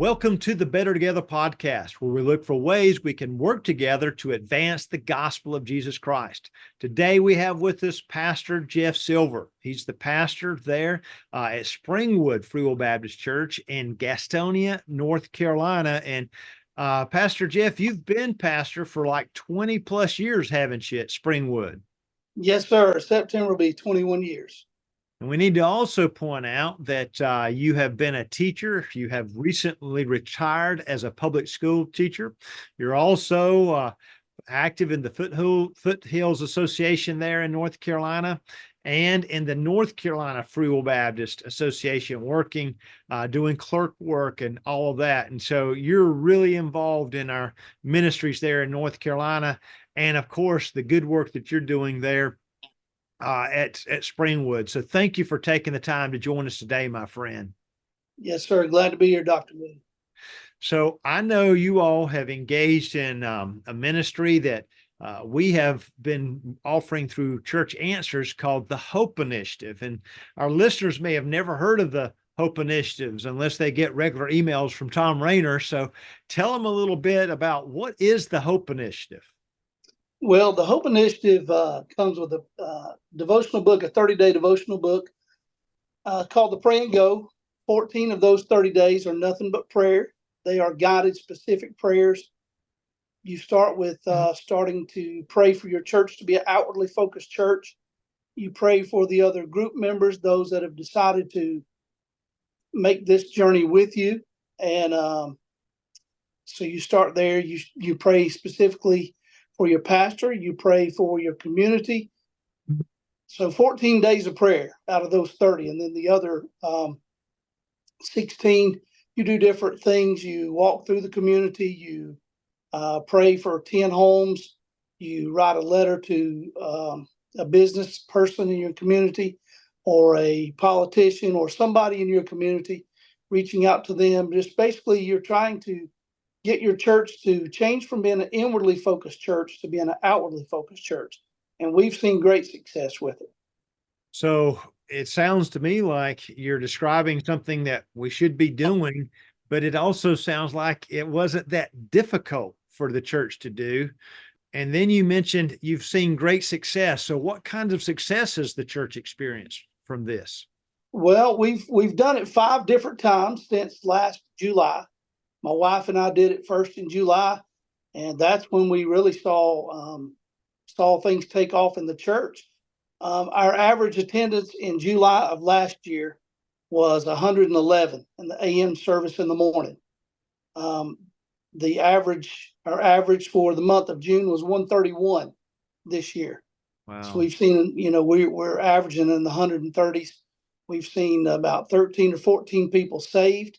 Welcome to the Better Together podcast, where we look for ways we can work together to advance the gospel of Jesus Christ. Today, we have with us Pastor Jeff Silver. He's the pastor there at Springwood Free Baptist Church in Gastonia, North Carolina. And Pastor Jeff, you've been pastor for like 20 plus years, haven't you, at Springwood? Yes, sir. September will be 21 years. And we need to also point out that you have been a teacher. You have recently retired as a public school teacher. You're also active in the Foothills Association there in North Carolina and in the North Carolina Free Baptist Association, working, doing clerk work and all of that. And so you're really involved in our ministries there in North Carolina. And of course, the good work that you're doing there at Springwood. So thank you for taking the time to join us today, my friend. Yes, sir. Glad to be here, Dr. Lee. So I know you all have engaged in a ministry that we have been offering through Church Answers called the Hope Initiative. And our listeners may have never heard of the Hope Initiatives unless they get regular emails from Tom Rayner. So tell them a little bit about what is the Hope Initiative? Well, the Hope Initiative comes with a devotional book, a 30-day devotional book called the Pray and Go. 14 of those 30 days are nothing but prayer. They are guided, specific prayers. You start with starting to pray for your church to be an outwardly focused church. You pray for the other group members, those that have decided to make this journey with you. And so you start there. You pray specifically for your pastor, you pray for your community. So 14 days of prayer out of those 30. And then the other 16, you do different things. You walk through the community, you pray for 10 homes, you write a letter to a business person in your community or a politician or somebody in your community, reaching out to them. Just basically, you're trying to get your church to change from being an inwardly focused church to being an outwardly focused church. And we've seen great success with it. So it sounds to me like you're describing something that we should be doing, but it also sounds like it wasn't that difficult for the church to do. And then you mentioned you've seen great success. So what kinds of success has the church experienced from this? Well, we've done it 5 different times since last July. My wife and I did it first in July, and that's when we really saw things take off in the church. Our average attendance in July of last year was 111 in the AM service in the morning. Our average for the month of June was 131 this year. Wow. So we've seen, we're averaging in the 130s. We've seen about 13 or 14 people saved.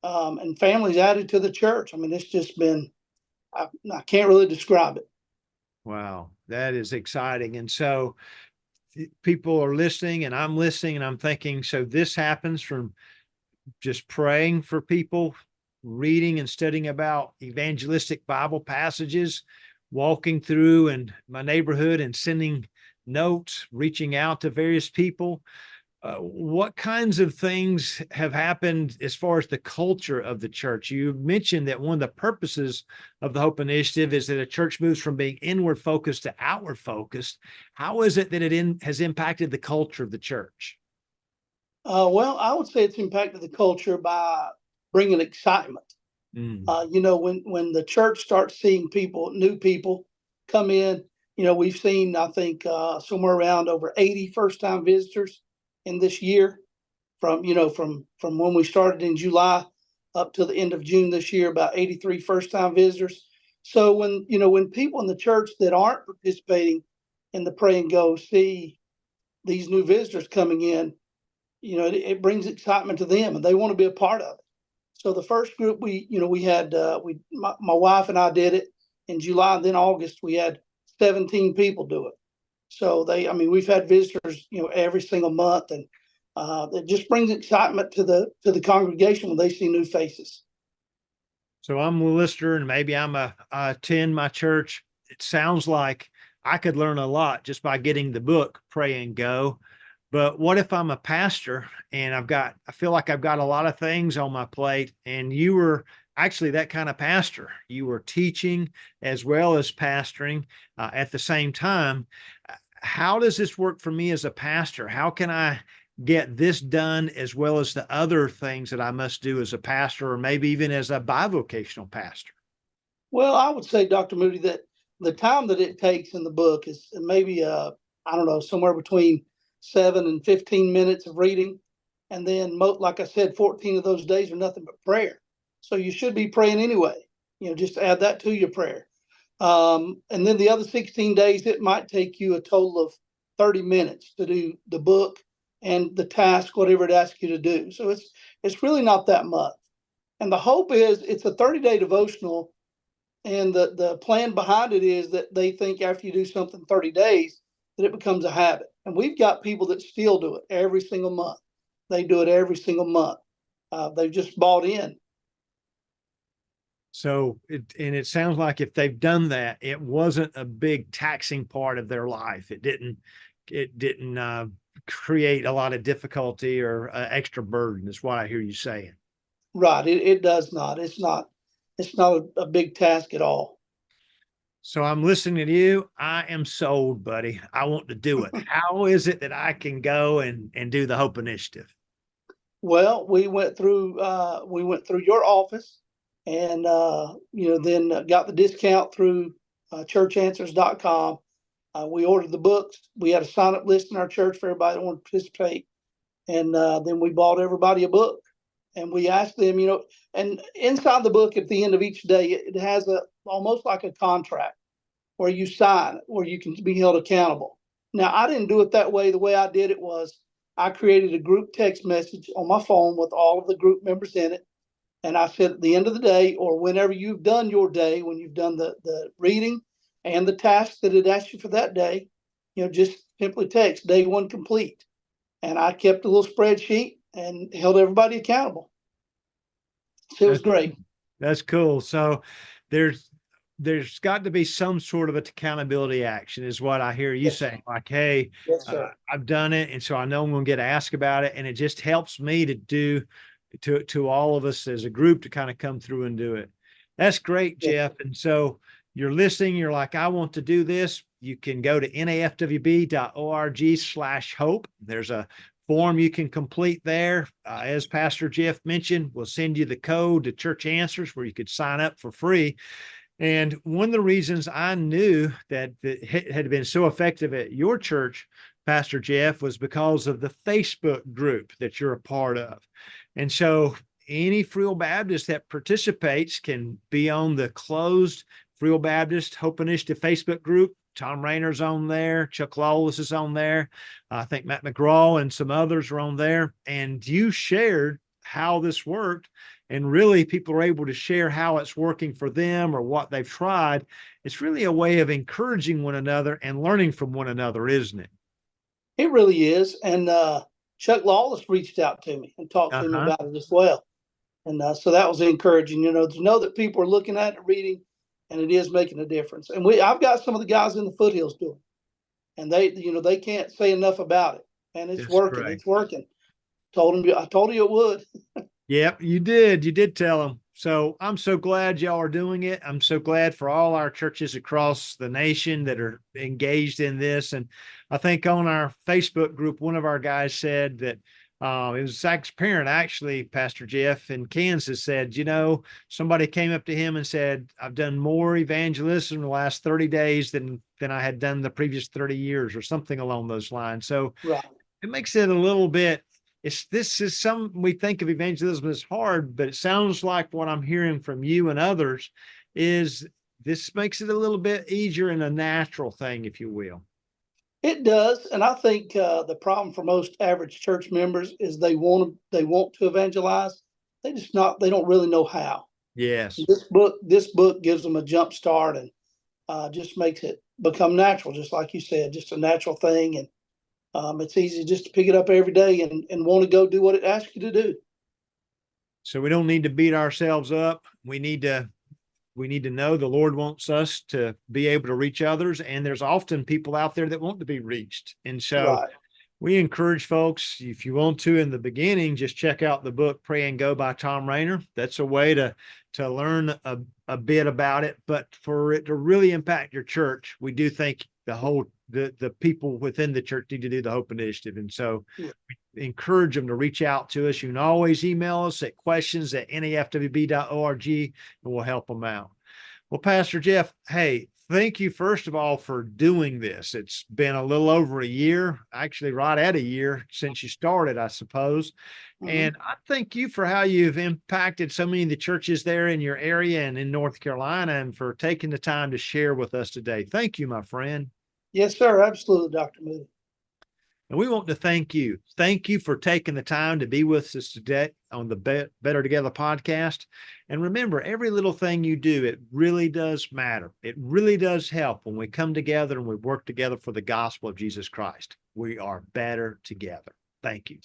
And families added to the church. I mean, it's just been, I can't really describe it. Wow, that is exciting. And so people are listening and I'm listening and I'm thinking, so this happens from just praying for people, reading and studying about evangelistic Bible passages, walking through in my neighborhood and sending notes, reaching out to various people. What kinds of things have happened as far as the culture of the church? You mentioned that one of the purposes of the Hope Initiative is that a church moves from being inward focused to outward focused. How is it that it has impacted the culture of the church? Well, I would say it's impacted the culture by bringing excitement. When the church starts seeing new people come in, we've seen, I think, somewhere around over 80 first-time visitors in this year, from when we started in July up to the end of June this year, about 83 first-time visitors. So when people in the church that aren't participating in the Pray and Go see these new visitors coming in, it brings excitement to them and they want to be a part of it. So the first group my wife and I did it in July, and then August we had 17 people do it. So we've had visitors, every single month, and it just brings excitement to the congregation when they see new faces. So I'm a listener, and maybe I attend my church. It sounds like I could learn a lot just by getting the book Pray and Go. But what if I'm a pastor and I feel like I've got a lot of things on my plate, and you were actually that kind of pastor. You were teaching as well as pastoring at the same time. How does this work for me as a pastor? How can I get this done as well as the other things that I must do as a pastor, or maybe even as a bivocational pastor? Well, I would say, Dr. Moody, that the time that it takes in the book is maybe, I don't know, somewhere between 7 and 15 minutes of reading. And then, like I said, 14 of those days are nothing but prayer. So you should be praying anyway. Just add that to your prayer. And then the other 16 days, it might take you a total of 30 minutes to do the book and the task, whatever it asks you to do. So it's really not that much. And the hope is it's a 30-day devotional. And the plan behind it is that they think after you do something 30 days, that it becomes a habit. And we've got people that still do it every single month. They do it every single month. They've just bought in. So it sounds like if they've done that, it wasn't a big taxing part of their life. It didn't create a lot of difficulty or extra burden, is what I hear you saying. Right. It does not. It's not a big task at all. So I'm listening to you. I am sold, buddy. I want to do it. How is it that I can go and do the Hope Initiative? Well, we went through your office, and then got the discount through churchanswers.com. We ordered the books. We had a sign up list in our church for everybody that wanted to participate, and then we bought everybody a book. And we asked them, and inside the book at the end of each day, it has almost like a contract where you sign, where you can be held accountable. Now, I didn't do it that way. The way I did it was I created a group text message on my phone with all of the group members in it. And I said, at the end of the day, or whenever you've done your day, when you've done the reading and the task that it asked you for that day, just simply text day 1 complete. And I kept a little spreadsheet and held everybody accountable. So it was great. That's cool. So there's got to be some sort of accountability action, is what I hear you saying. Like, hey, I've done it, and so I know I'm going to get asked about it, and it just helps me to all of us as a group to kind of come through and do it. That's great, Jeff. And so you're listening, you're like, I want to do this. You can go to nafwb.org/hope. There's a form you can complete there. As Pastor Jeff mentioned, we'll send you the code to Church Answers where you could sign up for free. And one of the reasons I knew that it had been so effective at your church, Pastor Jeff, was because of the Facebook group that you're a part of. And so any Free Will Baptist that participates can be on the closed Free Will Baptist Hope Initiative Facebook group. Tom Rayner's on there. Chuck Lawless is on there. I think Matt McGraw and some others are on there. And you shared how this worked. And really, people are able to share how it's working for them or what they've tried. It's really a way of encouraging one another and learning from one another, isn't it? It really is. And Chuck Lawless reached out to me and talked to me about it as well. And so that was encouraging, to know that people are looking at it, reading, and it is making a difference. And I've got some of the guys in the foothills doing it, and they can't say enough about it. And it's working. Great. It's working. I told you it would. Yep, you did. You did tell them. So I'm so glad y'all are doing it. I'm so glad for all our churches across the nation that are engaged in this. And I think on our Facebook group, one of our guys said that it was Zach's parent, actually, Pastor Jeff in Kansas, said, somebody came up to him and said, I've done more evangelism in the last 30 days than I had done the previous 30 years or something along those lines. So It makes it a little bit, we think of evangelism as hard, but it sounds like what I'm hearing from you and others is this makes it a little bit easier and a natural thing, if you will. It does. And I think the problem for most average church members is they want to evangelize. They don't really know how. Yes. This book gives them a jump start and just makes it become natural, just like you said, just a natural thing. And it's easy just to pick it up every day and want to go do what it asks you to do. So we don't need to beat ourselves up. We need to know the Lord wants us to be able to reach others. And there's often people out there that want to be reached. And so We encourage folks, if you want to, in the beginning, just check out the book Pray and Go by Tom Rainer. That's a way to learn a bit about it. But for it to really impact your church, we do think the people within the church need to do the Hope Initiative. And so we encourage them to reach out to us. You can always email us at questions@nafwb.org, and we'll help them out. Well, Pastor Jeff, hey, thank you, first of all, for doing this. It's been a little over a year, actually right at a year since you started, I suppose. And I thank you for how you've impacted so many of the churches there in your area and in North Carolina, and for taking the time to share with us today. Thank you, my friend. Yes, sir. Absolutely, Dr. Moody. And we want to thank you. Thank you for taking the time to be with us today on the Better Together podcast. And remember, every little thing you do, it really does matter. It really does help when we come together and we work together for the gospel of Jesus Christ. We are better together. Thank you.